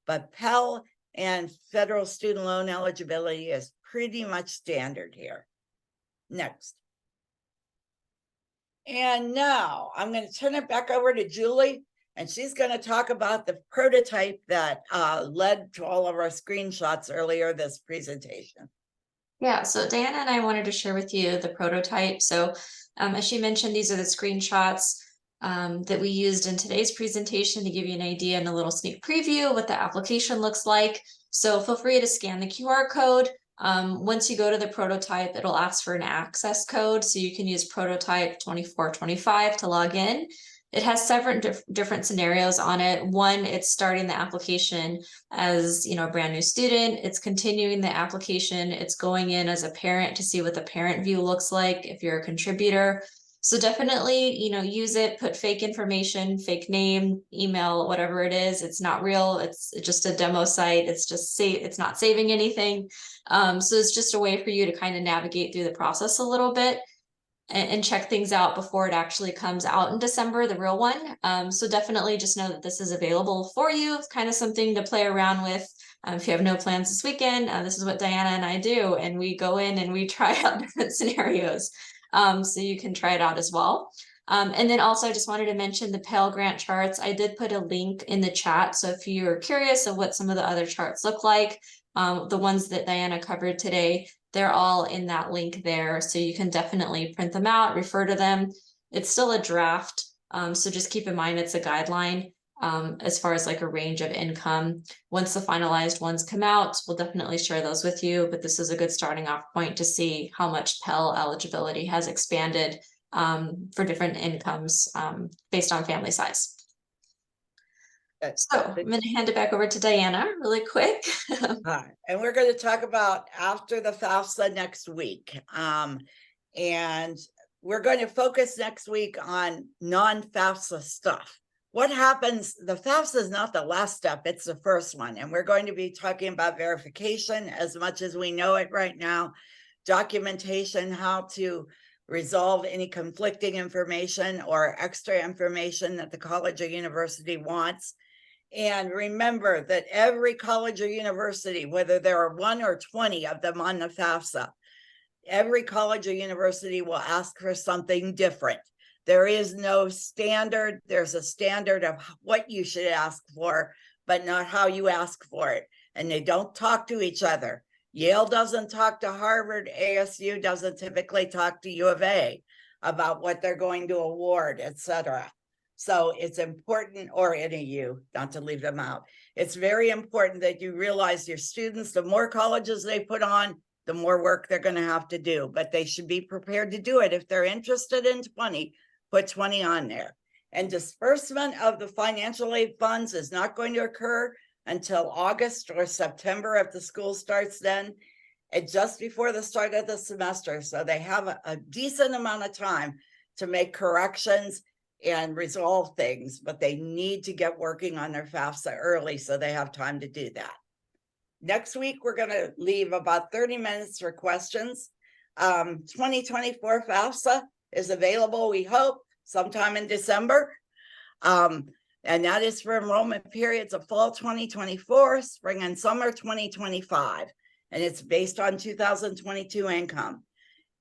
But Pell and federal student loan eligibility is pretty much standard here. Next. And now I'm going to turn it back over to Julie, and she's going to talk about the prototype that led to all of our screenshots earlier this presentation. Yeah, so Diana and I wanted to share with you the prototype. So as she mentioned, these are the screenshots that we used in today's presentation to give you an idea and a little sneak preview of what the application looks like. So feel free to scan the QR code. Once you go to the prototype, it'll ask for an access code. So you can use prototype 2425 to log in. It has several different scenarios on it. One, it's starting the application as a brand new student. It's continuing the application. It's going in as a parent to see what the parent view looks like if you're a contributor. So definitely, use it, put fake information, fake name, email, whatever it is. It's not real. It's just a demo site. It's not saving anything. So it's just a way for you to kind of navigate through the process a little bit and check things out before it actually comes out in December, the real one. So definitely just know that this is available for you. It's kind of something to play around with. If you have no plans this weekend, this is what Diana and I do. And we go in and we try out different scenarios. So you can try it out as well. And then also I just wanted to mention the Pell grant charts. I did put a link in the chat. So if you're curious of what some of the other charts look like, the ones that Diana covered today, they're all in that link there. So you can definitely print them out, refer to them. It's still a draft. So just keep in mind it's a guideline as far as like a range of income. Once the finalized ones come out, we'll definitely share those with you. But this is a good starting off point to see how much Pell eligibility has expanded for different incomes based on family size. So I'm going to hand it back over to Diana really quick. Hi, and we're going to talk about after the FAFSA next week. And we're going to focus next week on non-FAFSA stuff. What happens, the FAFSA is not the last step, it's the first one. And we're going to be talking about verification as much as we know it right now, documentation, how to resolve any conflicting information or extra information that the college or university wants. And remember that every college or university, whether there are 1 or 20 of them on the FAFSA, every college or university will ask for something different. There is no standard. There's a standard of what you should ask for, but not how you ask for it. And they don't talk to each other. Yale doesn't talk to Harvard. ASU doesn't typically talk to U of A about what they're going to award, etc. So it's important, or NAU, not to leave them out. It's very important that you realize your students, the more colleges they put on, the more work they're going to have to do, but they should be prepared to do it. If they're interested in 20, put 20 on there. And disbursement of the financial aid funds is not going to occur until August or September if the school starts then, and just before the start of the semester. So they have a decent amount of time to make corrections and resolve things, but they need to get working on their FAFSA early so they have time to do that. Next week, we're going to leave about 30 minutes for questions. 2024 FAFSA is available, we hope, sometime in December. And that is for enrollment periods of fall 2024, spring and summer 2025. And it's based on 2022 income.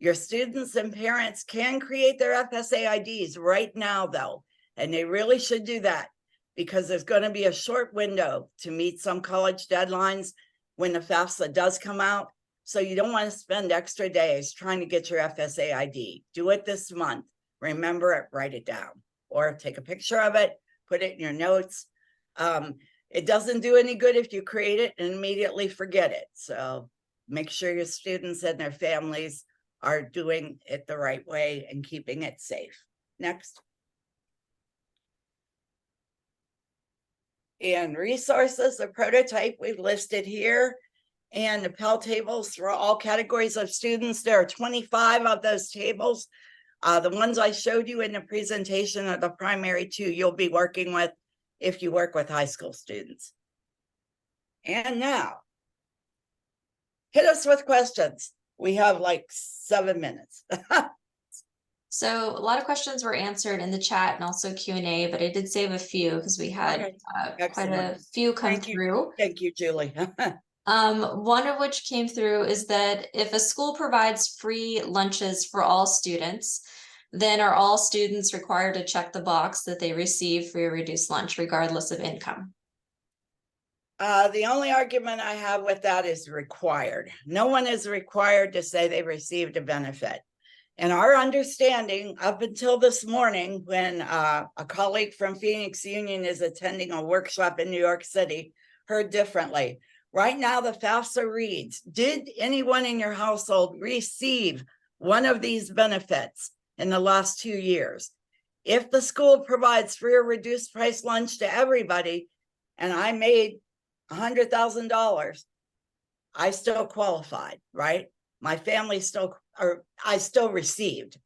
Your students and parents can create their FSA IDs right now, though, and they really should do that because there's going to be a short window to meet some college deadlines when the FAFSA does come out. So you don't want to spend extra days trying to get your FSA ID. Do it this month. Remember it, write it down, or take a picture of it, put it in your notes. It doesn't do any good if you create it and immediately forget it. So make sure your students and their families are doing it the right way and keeping it safe. Next. And resources, the prototype we've listed here, and the Pell tables for all categories of students. There are 25 of those tables. The ones I showed you in the presentation are the primary two you'll be working with if you work with high school students. And now, hit us with questions. We have like 7 minutes. So a lot of questions were answered in the chat and also Q&A, but I did save a few because we had quite a few come through. Thank you, Julie. One of which came through is that if a school provides free lunches for all students, then are all students required to check the box that they receive free or reduced lunch regardless of income? The only argument I have with that is required. No one is required to say they received a benefit. And our understanding up until this morning, when a colleague from Phoenix Union is attending a workshop in New York City, heard differently. Right now, the FAFSA reads, did anyone in your household receive one of these benefits in the last 2 years? If the school provides free or reduced price lunch to everybody, and I made $100,000, I still qualified, right? My family still, or I still received.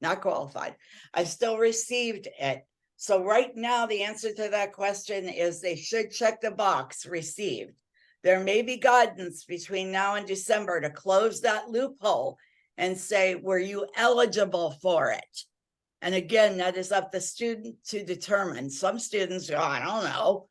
not qualified. I've still received it. So right now, the answer to that question is they should check the box received. There may be guidance between now and December to close that loophole and say, were you eligible for it? And again, that is up to the student to determine. Some students go, I don't know.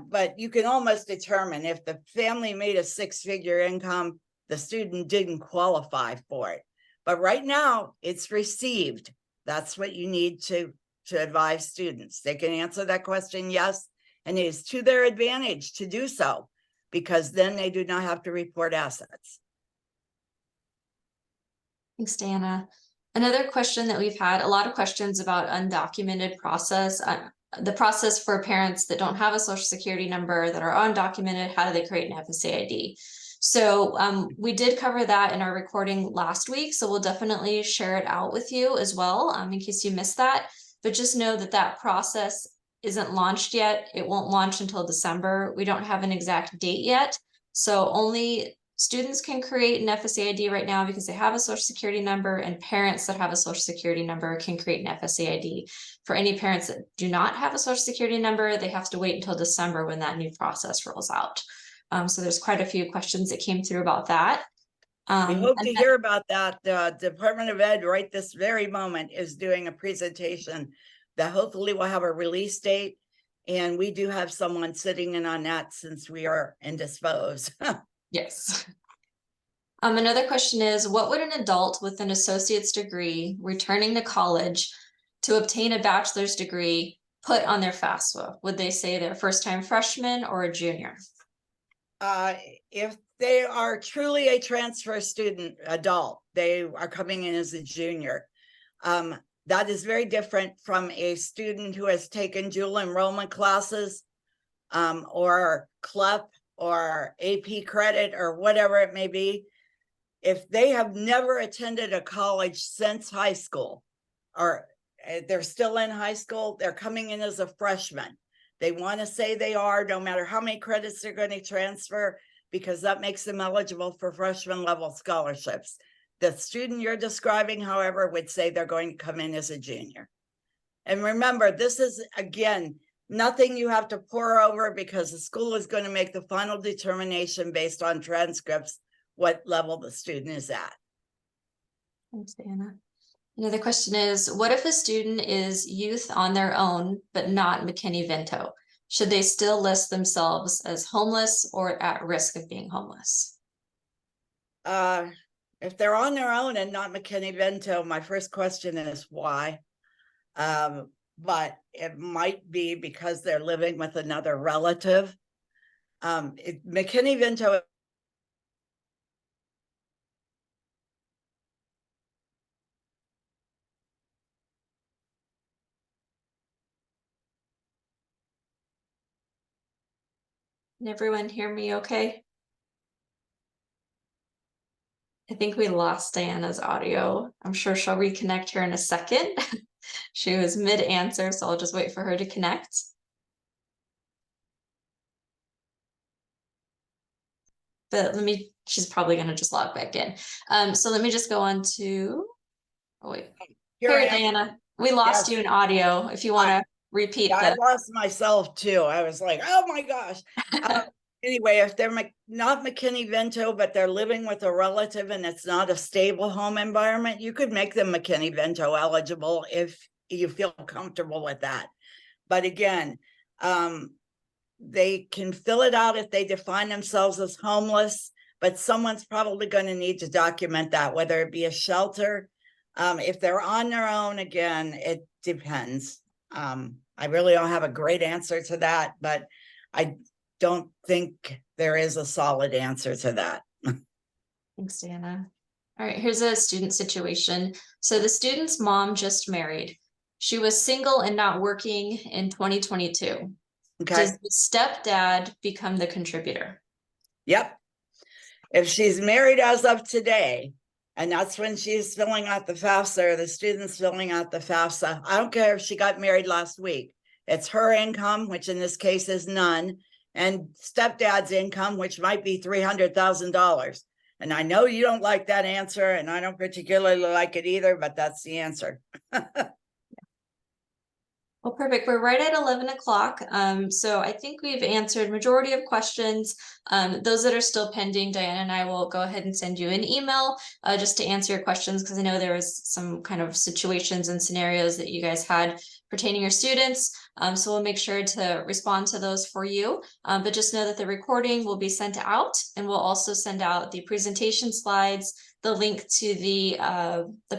But you can almost determine if the family made a six-figure income, the student didn't qualify for it. But right now, it's received. That's what you need to advise students. They can answer that question, yes, and it is to their advantage to do so, because then they do not have to report assets. Thanks, Diana. Another question that we've had, a lot of questions about undocumented process. The process for parents that don't have a social security number that are undocumented, how do they create an FSA ID? So we did cover that in our recording last week, so we'll definitely share it out with you as well, in case you missed that. But just know that that process isn't launched yet. It won't launch until December. We don't have an exact date yet. So only students can create an FSA ID right now because they have a social security number, and parents that have a social security number can create an FSA ID. For any parents that do not have a social security number, they have to wait until December when that new process rolls out. So there's quite a few questions that came through about that. We hope to hear about that. The Department of Ed right this very moment is doing a presentation that hopefully will have a release date. And we do have someone sitting in on that since we are indisposed. Yes. Another question is, what would an adult with an associate's degree returning to college to obtain a bachelor's degree put on their FAFSA? Would they say they're first-time freshman or a junior? If they are truly a transfer student adult, they are coming in as a junior. That is very different from a student who has taken dual enrollment classes or CLEP or AP credit or whatever it may be. If they have never attended a college since high school, or they're still in high school, they're coming in as a freshman. They want to say they are, no matter how many credits they're going to transfer, because that makes them eligible for freshman level scholarships. The student you're describing, however, would say they're going to come in as a junior. And remember, this is, again, nothing you have to pour over, because the school is going to make the final determination based on transcripts, what level the student is at. Thanks, Diana. Another question is, what if a student is youth on their own, but not McKinney-Vento? Should they still list themselves as homeless or at risk of being homeless? If they're on their own and not McKinney-Vento, my first question is why? But it might be because they're living with another relative. McKinney-Vento. Can everyone hear me okay? I think we lost Diana's audio. I'm sure she'll reconnect here in a second. She was mid-answer, so I'll just wait for her to connect. But she's probably gonna just log back in. So let me just go on to, oh wait. Here, Diana, we lost you in audio. If you wanna repeat I lost myself too. I was like, oh my gosh. Anyway, if they're not McKinney-Vento, but they're living with a relative and it's not a stable home environment, you could make them McKinney-Vento eligible if you feel comfortable with that. But again, they can fill it out if they define themselves as homeless, but someone's probably going to need to document that, whether it be a shelter. If they're on their own, again, it depends. I really don't have a great answer to that, but I don't think there is a solid answer to that. Thanks, Diana. All right, here's a student situation. So the student's mom just married. She was single and not working in 2022. Okay. Does the stepdad become the contributor? Yep. If she's married as of today, and that's when she's filling out the FAFSA, or the student's filling out the FAFSA, I don't care if she got married last week. It's her income, which in this case is none, and stepdad's income, which might be $300,000. And I know you don't like that answer, and I don't particularly like it either, but that's the answer. Well, perfect. We're right at 11 o'clock. So I think we've answered majority of questions. Those that are still pending, Diana and I will go ahead and send you an email just to answer your questions, because I know there was some kind of situations and scenarios that you guys had pertaining your students. So we'll make sure to respond to those for you. But just know that the recording will be sent out, and we'll also send out the presentation slides, the link to the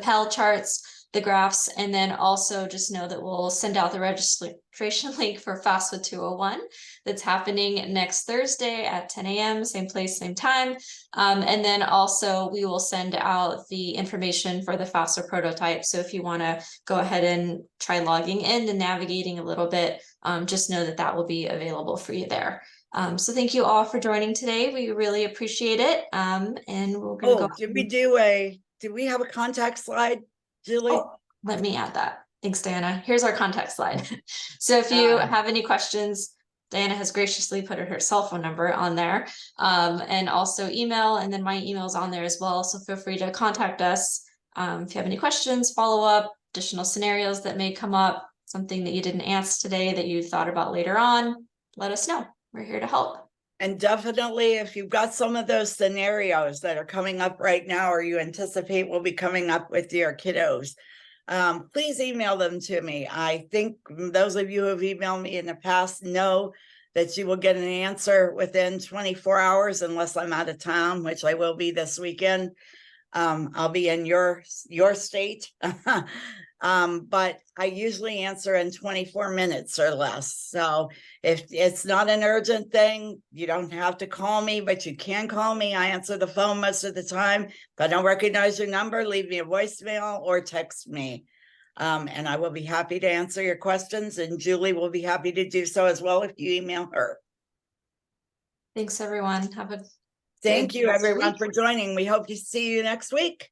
Pell charts, the graphs, and then also just know that we'll send out the registration link for FAFSA 201 that's happening next Thursday at 10 a.m., same place, same time. And then also we will send out the information for the FAFSA prototype. So if you want to go ahead and try logging in and navigating a little bit, just know that that will be available for you there. So thank you all for joining today. We really appreciate it. And we're going to go. Did we have a contact slide, Julie? Oh, let me add that. Thanks, Diana. Here's our contact slide. So if you have any questions, Diana has graciously put her cell phone number on there, and also email, and then my email's on there as well. So feel free to contact us if you have any questions, follow up, additional scenarios that may come up, something that you didn't ask today that you thought about later on, let us know. We're here to help. And definitely, if you've got some of those scenarios that are coming up right now, or you anticipate will be coming up with your kiddos, please email them to me. I think those of you who have emailed me in the past know that you will get an answer within 24 hours, unless I'm out of town, which I will be this weekend. I'll be in your state. But I usually answer in 24 minutes or less. So if it's not an urgent thing, you don't have to call me, but you can call me. I answer the phone most of the time. If I don't recognize your number, leave me a voicemail or text me. And I will be happy to answer your questions, and Julie will be happy to do so as well if you email her. Thanks, everyone. Have a Thank you, everyone, for joining. We hope to see you next week.